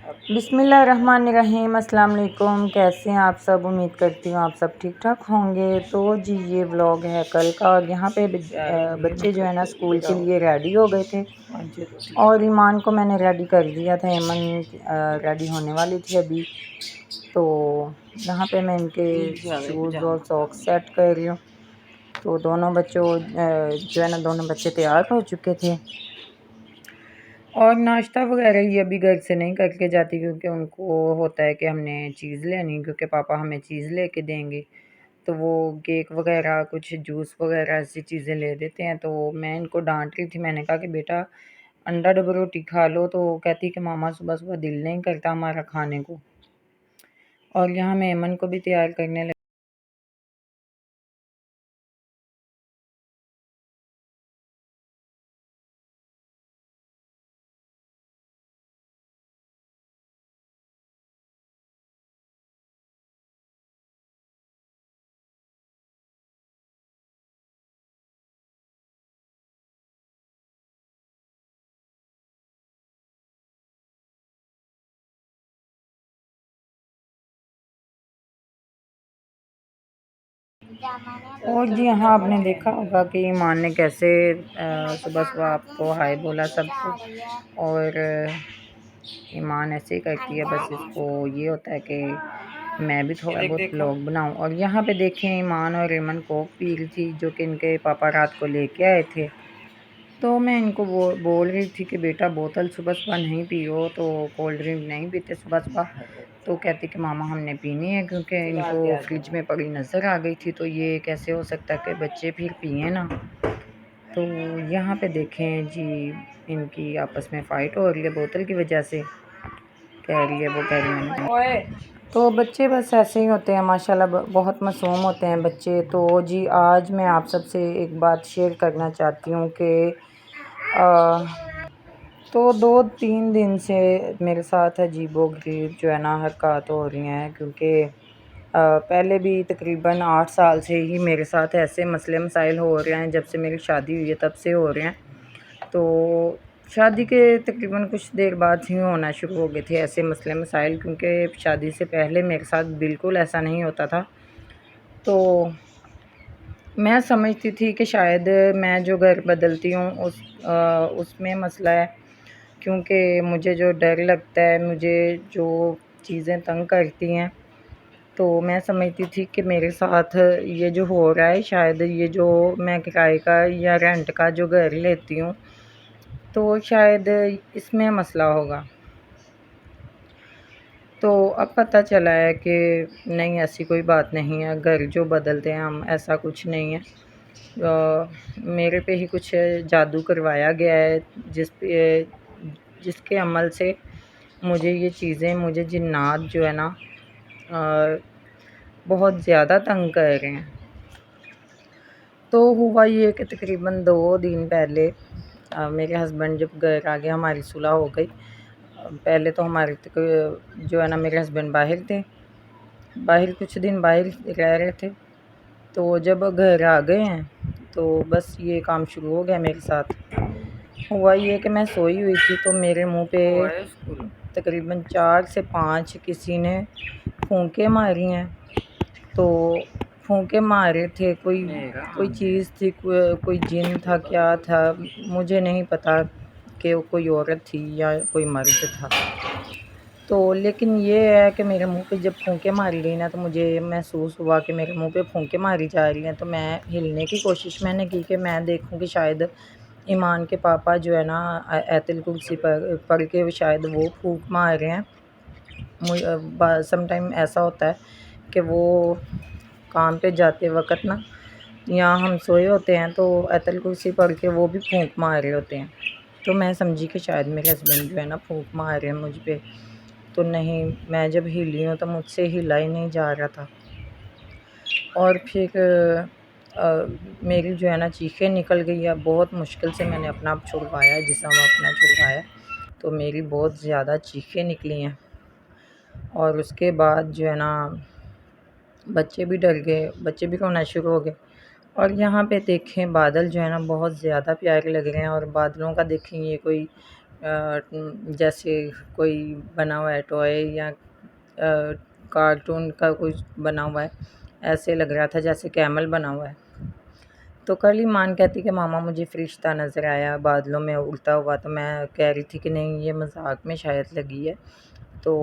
बिस्मिल्लाहिर्रहमानिर्रहीम। अस्सलाम वालेकुम। कैसे हैं आप सब? उम्मीद करती हूँ आप सब ठीक ठाक होंगे। तो जी ये व्लॉग है कल का, और यहाँ पे बच्चे जो है ना स्कूल के लिए रेडी हो गए थे और ईमान को मैंने रेडी कर दिया था। ईमान रेडी होने वाली थी अभी। तो यहाँ पे मैं इनके शूज़ और सॉक्स सेट कर रही हूँ। तो दोनों बच्चों जो है ना दोनों बच्चे तैयार हो चुके थे और नाश्ता वगैरह ये अभी घर से नहीं करके जाती, क्योंकि उनको होता है कि हमने चीज़ लेनी, क्योंकि पापा हमें चीज़ लेके देंगे। तो वो केक वगैरह कुछ जूस वगैरह ऐसी चीज़ें ले देते हैं। तो मैं इनको डांट रही थी, मैंने कहा कि बेटा अंडा डबल रोटी खा लो। तो कहती कि मामा सुबह सुबह दिल नहीं करता हमारा खाने को। और यहाँ मैं अमन को भी तैयार करने लगी। और जी हाँ, आपने देखा होगा कि ईमान ने कैसे सुबह सुबह आपको हाय बोला सबको। और ईमान ऐसे ही करती है, बस इसको ये होता है कि मैं भी थोड़ा बहुत व्लॉग बनाऊं। और यहाँ पे देखें ईमान और रेमन कोक पी रही थी, जो कि इनके पापा रात को लेके आए थे। तो मैं इनको बोल रही थी कि बेटा बोतल सुबह सुबह नहीं पियो, तो कोल्ड ड्रिंक नहीं पीते सुबह सुबह। तो कहती कि मामा हमने पीनी है, क्योंकि इनको फ्रिज में पड़ी नज़र आ गई थी। तो ये कैसे हो सकता है कि बच्चे फिर पिए ना। तो यहाँ पे देखें जी इनकी आपस में फ़ाइट हो रही है बोतल की वजह से। कह रही है वो, कह रही है तो बच्चे बस ऐसे ही होते हैं माशाल्लाह, बहुत मासूम होते हैं बच्चे। तो जी आज मैं आप सबसे एक बात शेयर करना चाहती हूँ कि तो 2-3 दिन से मेरे साथ अजीबोगरीब जो है ना हरकत हो रही हैं, क्योंकि पहले भी तकरीबन 8 साल से ही मेरे साथ ऐसे मसले मसाइल हो रहे हैं। जब से मेरी शादी हुई है तब से हो रहे हैं। तो शादी के तकरीबन कुछ देर बाद ही होना शुरू हो गए थे ऐसे मसले मसाइल, क्योंकि शादी से पहले मेरे साथ बिल्कुल ऐसा नहीं होता था। तो मैं समझती थी कि शायद मैं जो घर बदलती हूँ उसमें मसला है, क्योंकि मुझे जो डर लगता है, मुझे जो चीज़ें तंग करती हैं, तो मैं समझती थी कि मेरे साथ ये जो हो रहा है, शायद ये जो मैं किराए का या रेंट का जो घर लेती हूँ, तो शायद इसमें मसला होगा। तो अब पता चला है कि नहीं, ऐसी कोई बात नहीं है। घर जो बदलते हैं हम, ऐसा कुछ नहीं है। मेरे पे ही कुछ जादू करवाया गया है, जिसके अमल से मुझे ये चीज़ें, मुझे जिन्नात जो है ना बहुत ज़्यादा तंग कर रहे हैं। तो हुआ ये कि तकरीबन 2 दिन पहले मेरे हस्बैंड जब घर आ गए, हमारी सुलह हो गई। पहले तो हमारे जो है ना मेरे हस्बैंड बाहर थे, बाहर कुछ दिन बाहर रह रहे थे। तो जब घर आ गए हैं तो बस ये काम शुरू हो गया मेरे साथ। हुआ ये कि मैं सोई हुई थी, तो मेरे मुंह पे तकरीबन 4 से 5 किसी ने फूंके मारी हैं। तो फूंके मारे थे, कोई चीज़ थी, कोई जिन था, क्या था मुझे नहीं पता कि वो कोई औरत थी या कोई मर्द था। तो लेकिन ये है कि मेरे मुंह पे जब फूंके मारी गई ना, तो मुझे महसूस हुआ कि मेरे मुंह पे फूंके मारी जा रही हैं। तो मैं हिलने की कोशिश मैंने की कि मैं देखूं कि शायद ईमान के पापा जो है ना आयतुल कुर्सी पर पढ़ के शायद वो फूंक मार रहे हैं। समटाइम ऐसा होता है कि वो काम पे जाते वक्त ना, यहाँ हम सोए होते हैं तो आयतुल कुर्सी पढ़ के वो भी फूंक मार रहे होते हैं। तो मैं समझी कि शायद मेरे हस्बैंड जो है ना फूंक मार रहे हैं मुझ पे। तो नहीं, मैं जब हिली हूँ तो मुझसे हिला ही नहीं जा रहा था। और फिर मेरी जो है ना चीखें निकल गई है। बहुत मुश्किल से मैंने अपना आप छुड़वाया, जिसम अपना छुड़वाया, तो मेरी बहुत ज़्यादा चीखें निकली हैं। और उसके बाद जो है ना बच्चे भी डर गए, बच्चे भी रोना शुरू हो गए। और यहाँ पे देखें बादल जो है ना बहुत ज़्यादा प्यारे लग रहे हैं। और बादलों का देखें, ये कोई जैसे कोई बना हुआ है टॉय या कार्टून का कुछ बना हुआ है, ऐसे लग रहा था जैसे कैमल बना हुआ है। तो कल ईमान कहती कि मामा मुझे फ़रिश्ता नज़र आया बादलों में उड़ता हुआ, तो मैं कह रही थी कि नहीं ये मज़ाक में शायद लगी है। तो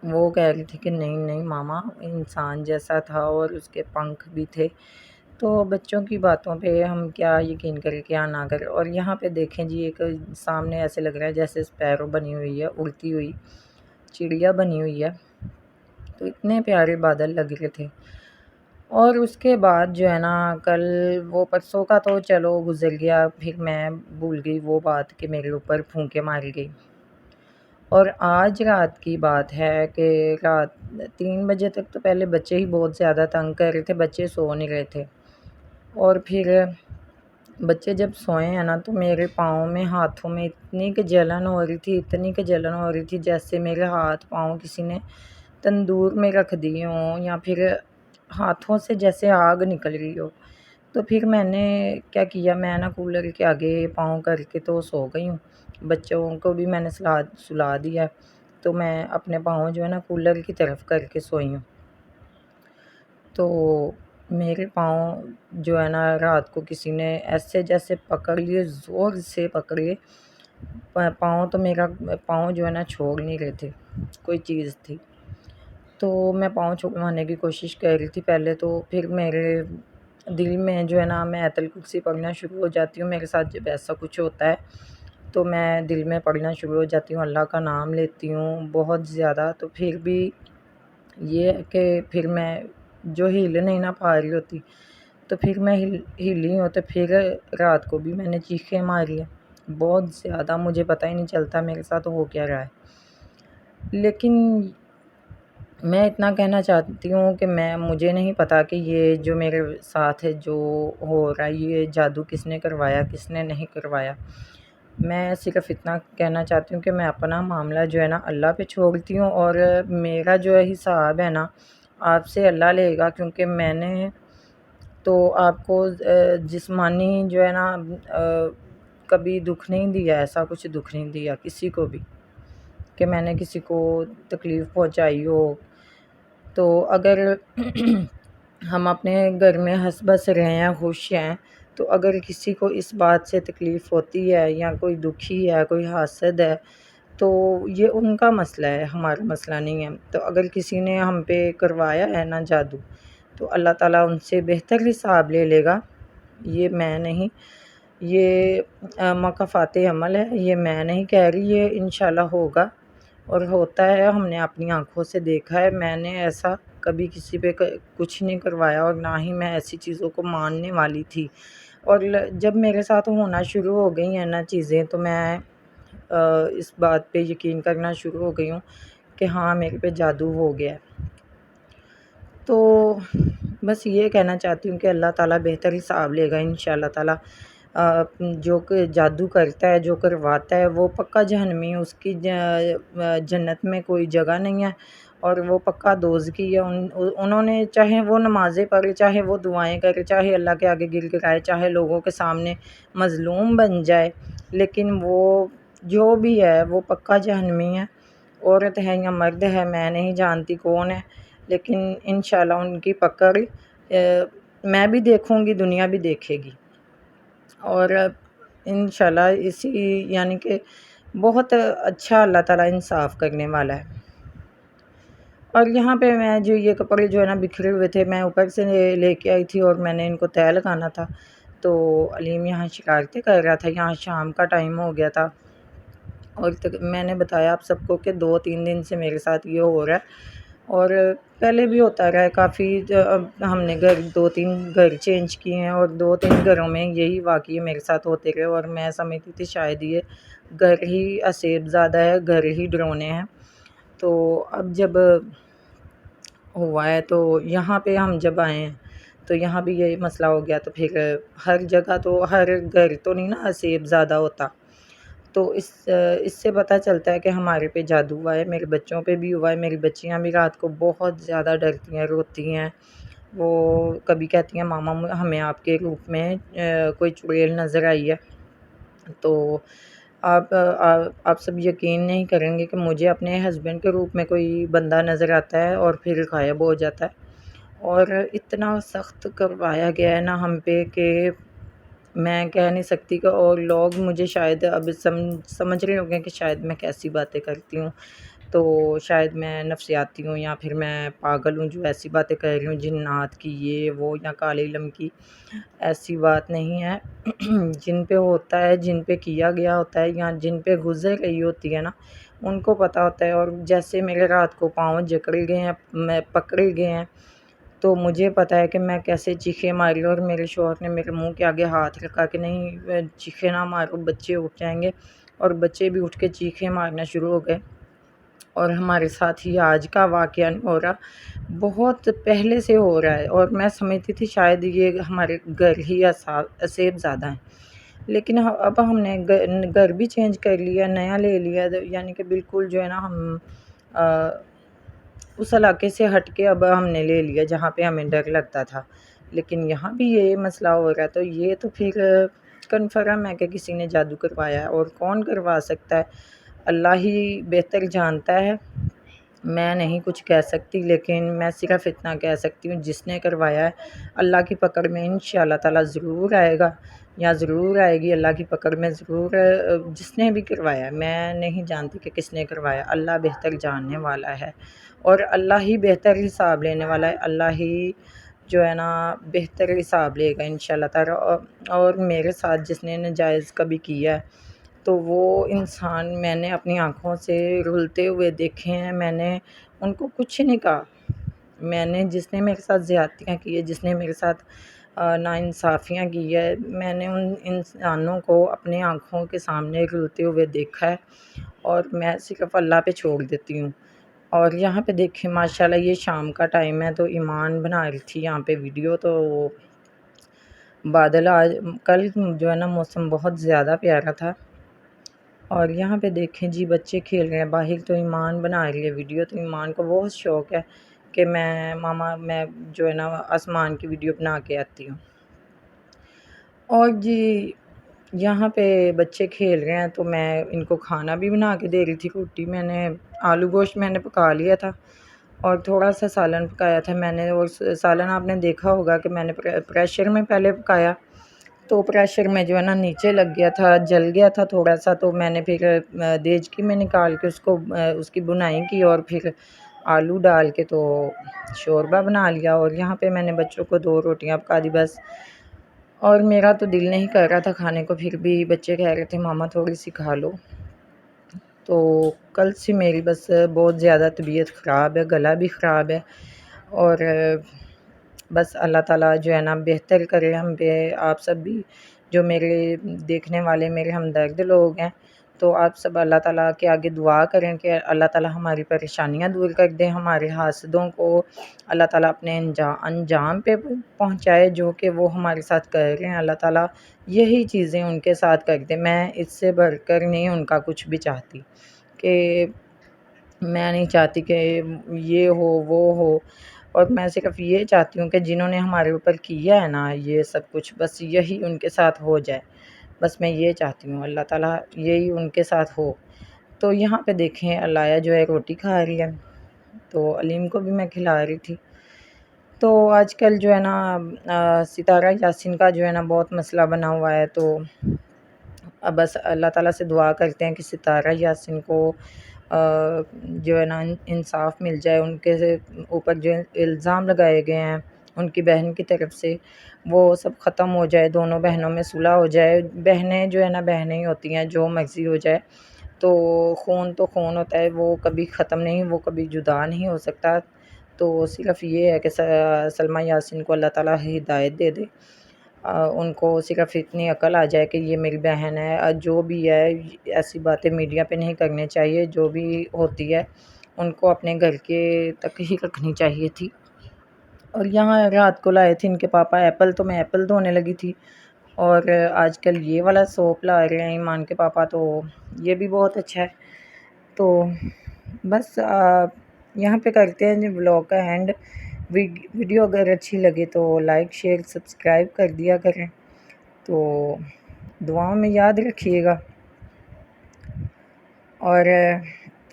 वो कह रही थी कि नहीं नहीं मामा इंसान जैसा था और उसके पंख भी थे। तो बच्चों की बातों पे हम क्या यकीन करें क्या ना करें। और यहाँ पे देखें जी, एक सामने ऐसे लग रहा है जैसे स्पैरो बनी हुई है, उड़ती हुई चिड़िया बनी हुई है। तो इतने प्यारे बादल लग रहे थे। और उसके बाद जो है ना, कल वो परसों का तो चलो गुज़र गया, फिर मैं भूल गई वो बात कि मेरे ऊपर फूंके मारी गई। और आज रात की बात है कि रात 3 बजे तक तो पहले बच्चे ही बहुत ज़्यादा तंग कर रहे थे, बच्चे सो नहीं रहे थे। और फिर बच्चे जब सोए हैं ना, तो मेरे पाँव में हाथों में इतनी कि जलन हो रही थी, इतनी कि जलन हो रही थी जैसे मेरे हाथ पाँव किसी ने तंदूर में रख दिए हों, या फिर हाथों से जैसे आग निकल रही हो। तो फिर मैंने क्या किया, मैं ना कूलर के आगे पाँव करके तो सो गई हूँ। बच्चों को भी मैंने सुला दिया, तो मैं अपने पाँव जो है ना कूलर की तरफ करके सोई हूँ। तो मेरे पाँव जो है ना रात को किसी ने ऐसे जैसे पकड़ लिए, ज़ोर से पकड़े। पाँव तो मेरा पाँव जो है ना छोड़ नहीं रहे थे, कोई चीज़ थी। तो मैं पाँव छुड़वाने की कोशिश कर रही थी पहले तो, फिर मेरे दिल में जो है ना, मैं आयतुल कुर्सी पढ़ना शुरू हो जाती हूँ। मेरे साथ जब ऐसा कुछ होता है तो मैं दिल में पढ़ना शुरू हो जाती हूँ, अल्लाह का नाम लेती हूँ बहुत ज़्यादा। तो फिर भी ये है कि फिर मैं जो हिल नहीं ना पा रही होती, तो फिर मैं हिली हूँ, तो फिर रात को भी मैंने चीखें मारी हैं बहुत ज़्यादा। मुझे पता ही नहीं चलता मेरे साथ हो क्या रहा है। लेकिन मैं इतना कहना चाहती हूँ कि मुझे नहीं पता कि ये जो मेरे साथ है जो हो रहा है, ये जादू किसने करवाया किसने नहीं करवाया। मैं सिर्फ़ इतना कहना चाहती हूँ कि मैं अपना मामला जो है ना अल्लाह पे छोड़ती हूँ, और मेरा जो है हिसाब है ना आपसे अल्लाह लेगा, क्योंकि मैंने तो आपको जिस्मानी जो है ना कभी दुःख नहीं दिया, ऐसा कुछ दुःख नहीं दिया किसी को भी कि मैंने किसी को तकलीफ़ पहुँचाई हो। तो अगर हम अपने घर में हँस-बस रहे हैं, खुश हैं, तो अगर किसी को इस बात से तकलीफ़ होती है या कोई दुखी है, कोई हासद है, तो ये उनका मसला है, हमारा मसला नहीं है। तो अगर किसी ने हम पे करवाया है ना जादू, तो अल्लाह ताला उनसे बेहतर हिसाब ले लेगा। ये मैं नहीं, ये मकाफ़ात अमल है, ये मैं नहीं कह रही, ये इंशाल्लाह होगा और होता है। हमने अपनी आँखों से देखा है। मैंने ऐसा कभी किसी पे कुछ नहीं करवाया और ना ही मैं ऐसी चीज़ों को मानने वाली थी। और जब मेरे साथ होना शुरू हो गई हैं ना चीज़ें, तो मैं इस बात पे यकीन करना शुरू हो गई हूँ कि हाँ, मेरे पे जादू हो गया है। तो बस ये कहना चाहती हूँ कि अल्लाह ताला बेहतर हिसाब लेगा इंशाअल्लाह ताला। जो कि जादू करता है, जो करवाता है, वो पक्का जहन्नमी है, उसकी जन्नत में कोई जगह नहीं है और वो पक्का दोज़खी है। उन्होंने चाहे वो नमाज़ें पढ़े, चाहे वो दुआएँ करे, चाहे अल्लाह के आगे गिड़गिड़ाए, चाहे लोगों के सामने मज़लूम बन जाए, लेकिन वो जो भी है वो पक्का जहन्नमी है। औरत है या मर्द है मैं नहीं जानती कौन है, लेकिन इंशाल्लाह उनकी पकड़ मैं भी देखूँगी, दुनिया भी देखेगी। और इंशाल्लाह इसी यानी कि बहुत अच्छा अल्लाह ताला इंसाफ़ करने वाला है। और यहाँ पे मैं जो ये कपड़े जो है ना बिखरे हुए थे, मैं ऊपर से लेके आई थी और मैंने इनको तह लगाना था। तो अलीम यहाँ शिकायतें कर रहा था, यहाँ शाम का टाइम हो गया था और मैंने बताया आप सबको कि 2-3 दिन से मेरे साथ ये हो रहा है और पहले भी होता रहा है काफ़ी। हमने 2-3 घर चेंज किए हैं और 2-3 घरों में यही वाक़ये मेरे साथ होते रहे और मैं समझती थी शायद ये घर ही असेब ज़्यादा है, घर ही डरावने हैं। तो अब जब हुआ है तो यहाँ पे हम जब आए हैं, तो यहाँ भी यही मसला हो गया। तो फिर हर जगह तो हर घर तो नहीं ना असेब ज़्यादा होता। तो इससे पता चलता है कि हमारे पे जादू हुआ है, मेरे बच्चों पे भी हुआ है। मेरी बच्चियाँ भी रात को बहुत ज़्यादा डरती हैं, रोती हैं। वो कभी कहती हैं मामा हमें आपके रूप में कोई चुड़ैल नज़र आई है। तो आप सब यकीन नहीं करेंगे कि मुझे अपने हस्बैंड के रूप में कोई बंदा नज़र आता है और फिर गायब हो जाता है। और इतना सख्त करवाया गया है ना हम पे कि मैं कह नहीं सकती कि और लोग मुझे शायद अब समझ रहे होंगे कि शायद मैं कैसी बातें करती हूँ। तो शायद मैं नफ़सियाती हूँ या फिर मैं पागल हूँ जो ऐसी बातें कर रही हूँ जिन्नात की ये वो या काले इल्म की। ऐसी बात नहीं है। जिन पे होता है, जिन पे किया गया होता है या जिन पे गुज़र रही होती है ना, उनको पता होता है। और जैसे मेरे रात को पाँव जकड़ गए हैं, मैं पकड़े गए हैं, तो मुझे पता है कि मैं कैसे चीखें मारी और मेरे शौहर ने मेरे मुँह के आगे हाथ रखा कि नहीं चीखें ना मारो, बच्चे उठ जाएँगे। और बच्चे भी उठ के चीखें मारना शुरू हो गए। और हमारे साथ ये आज का वाक़या नहीं हो रहा, बहुत पहले से हो रहा है और मैं समझती थी शायद ये हमारे घर ही असेब ज़्यादा हैं। लेकिन अब हमने घर भी चेंज कर लिया, नया ले लिया, यानी कि बिल्कुल जो है ना हम अ, उस इलाके से हट के अब हमने ले लिया जहाँ पे हमें डर लगता था। लेकिन यहाँ भी ये मसला हो रहा है, तो ये तो फिर कन्फर्म है कि किसी ने जादू करवाया है। और कौन करवा सकता है, अल्लाह ही बेहतर जानता है। मैं नहीं कुछ कह सकती, लेकिन मैं सिर्फ़ इतना कह सकती हूँ जिसने करवाया है अल्लाह की पकड़ में इंशाअल्लाह ताला ज़रूर आएगा या ज़रूर आएगी। अल्लाह की पकड़ में ज़रूर जिसने भी करवाया है, मैं नहीं जानती कि किसने करवाया, अल्लाह बेहतर जानने वाला है और अल्लाह ही बेहतर हिसाब लेने वाला है। अल्लाह ही जो है ना बेहतर हिसाब लेगा इंशाअल्लाह ताला। और मेरे साथ जिसने नाजायज़ कभी किया है, तो वो इंसान मैंने अपनी आँखों से रुलते हुए देखे हैं। मैंने उनको कुछ नहीं कहा। मैंने जिसने मेरे साथ ज़्यादतियाँ की है, जिसने मेरे साथ नाइंसाफ़ियाँ की है, मैंने उन इंसानों को अपनी आँखों के सामने रुलते हुए देखा है और मैं सिर्फ़ अल्लाह पे छोड़ देती हूँ। और यहाँ पे देखिए माशाल्लाह ये शाम का टाइम है, तो ईमान बना रही थी यहाँ पे वीडियो। तो बादल आज कल जो है ना मौसम बहुत ज़्यादा प्यारा था। और यहाँ पे देखें जी बच्चे खेल रहे हैं बाहर, तो ईमान बना रही है वीडियो। तो ईमान को बहुत शौक़ है कि मैं जो है ना आसमान की वीडियो बना के आती हूँ। और जी यहाँ पे बच्चे खेल रहे हैं, तो मैं इनको खाना भी बना के दे रही थी। रोटी मैंने आलू गोश्त मैंने पका लिया था और थोड़ा-सा सालन पकाया था मैंने। और सालन आपने देखा होगा कि मैंने प्रेशर में पहले पकाया, तो प्रेशर में जो है ना नीचे लग गया था, जल गया था थोड़ा-सा। तो मैंने फिर देचकी में निकाल के उसको उसकी बुनाई की और फिर आलू डाल के तो शोरबा बना लिया। और यहाँ पे मैंने बच्चों को 2 रोटियाँ पका दी बस। और मेरा तो दिल नहीं कर रहा था खाने को, फिर भी बच्चे कह रहे थे मामा थोड़ी-सी खा लो। तो कल से मेरी बस बहुत ज़्यादा तबीयत ख़राब है, गला भी ख़राब है। और बस अल्लाह ताला जो है ना बेहतर करे हम पे। आप सब भी जो मेरे देखने वाले मेरे हमदर्द लोग हैं, तो आप सब अल्लाह ताला के आगे दुआ करें कि अल्लाह ताला हमारी परेशानियाँ दूर कर दें, हमारे हासदों को अल्लाह ताला अपने अंजाम पे पहुँचाए जो कि वो हमारे साथ कर रहे हैं। अल्लाह ताला यही चीज़ें उनके साथ कर दे। मैं इससे बढ़कर नहीं उनका कुछ भी चाहती कि मैं नहीं चाहती कि ये हो, वो हो। और मैं सिर्फ़ ये चाहती हूँ कि जिन्होंने हमारे ऊपर किया है ना ये सब कुछ, बस यही उनके साथ हो जाए। बस मैं ये चाहती हूँ, अल्लाह ताला यही उनके साथ हो। तो यहाँ पे देखें अलाया जो है रोटी खा रही है, तो अलीम को भी मैं खिला रही थी। तो आजकल जो है ना सितारा यासीन का जो है ना बहुत मसला बना हुआ है। तो अब बस अल्लाह ताला से दुआ करते हैं कि सितारा यासीन को जो है ना इंसाफ़ मिल जाए। उनके से ऊपर जो इल्ज़ाम लगाए गए हैं उनकी बहन की तरफ से, वो सब ख़त्म हो जाए, दोनों बहनों में सुलह हो जाए। बहनें जो है ना बहनें ही होती हैं, जो मर्ज़ी हो जाए। तो खून होता है, वो कभी ख़त्म नहीं, वो कभी जुदा नहीं हो सकता। तो सिर्फ़ ये है कि सलमा यासीन को अल्लाह ताला हिदायत दे दे। उनको सिर्फ़ इतनी अकल आ जाए कि ये मेरी बहन है। जो भी है ऐसी बातें मीडिया पे नहीं करनी चाहिए, जो भी होती है उनको अपने घर के तक ही रखनी चाहिए थी। और यहाँ रात को लाए थे इनके पापा एप्पल, तो मैं एप्पल धोने लगी थी। और आजकल ये वाला सोप ला रहे हैं ईमान के पापा, तो ये भी बहुत अच्छा है। तो बस यहाँ पे करते हैं जी व्लॉग का एंड। वीडियो अगर अच्छी लगे तो लाइक शेयर सब्सक्राइब कर दिया करें। तो दुआओं में याद रखिएगा। और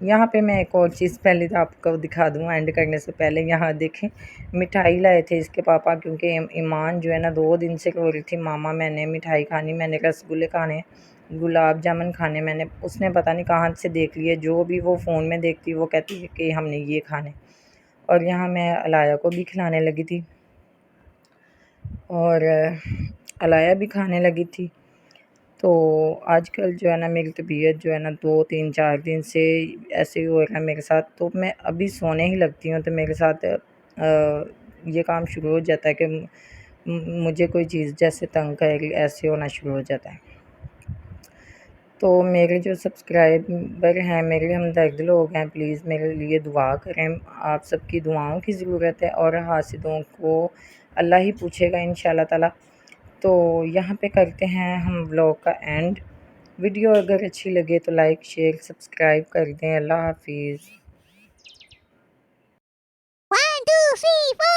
यहाँ पे मैं एक और चीज़ पहले तो आपको दिखा दूँ एंड करने से पहले। यहाँ देखें, मिठाई लाए थे इसके पापा, क्योंकि ईमान जो है ना 2 दिन से रो रही थी, मामा मैंने मिठाई खानी, मैंने रसगुल्ले खाने, गुलाब जामुन खाने। मैंने उसने पता नहीं कहाँ से देख लिए, जो भी वो फ़ोन में देखती वो कहती है कि हमने ये खाने। और यहाँ मैं अलाया को भी खिलाने लगी थी और अलाया भी खाने लगी थी। तो आजकल जो है ना मेरी तबीयत जो है ना 2-3-4 दिन से ऐसे ही हो रहा है मेरे साथ। तो मैं अभी सोने ही लगती हूँ तो मेरे साथ ये काम शुरू हो जाता है कि मुझे कोई चीज़ जैसे तंग करेगी, ऐसे होना शुरू हो जाता है। तो मेरे जो सब्सक्राइबर हैं, मेरे हमदर्द लोग हैं, प्लीज़ मेरे लिए दुआ करें। आप सबकी दुआओं की ज़रूरत है और हासिदों को अल्लाह ही पूछेगा इंशाअल्लाह ताला। तो यहाँ पे करते हैं हम व्लॉग का एंड। वीडियो अगर अच्छी लगे तो लाइक, शेयर, सब्सक्राइब कर दें। अल्लाह हाफिज़। 1 2 3 4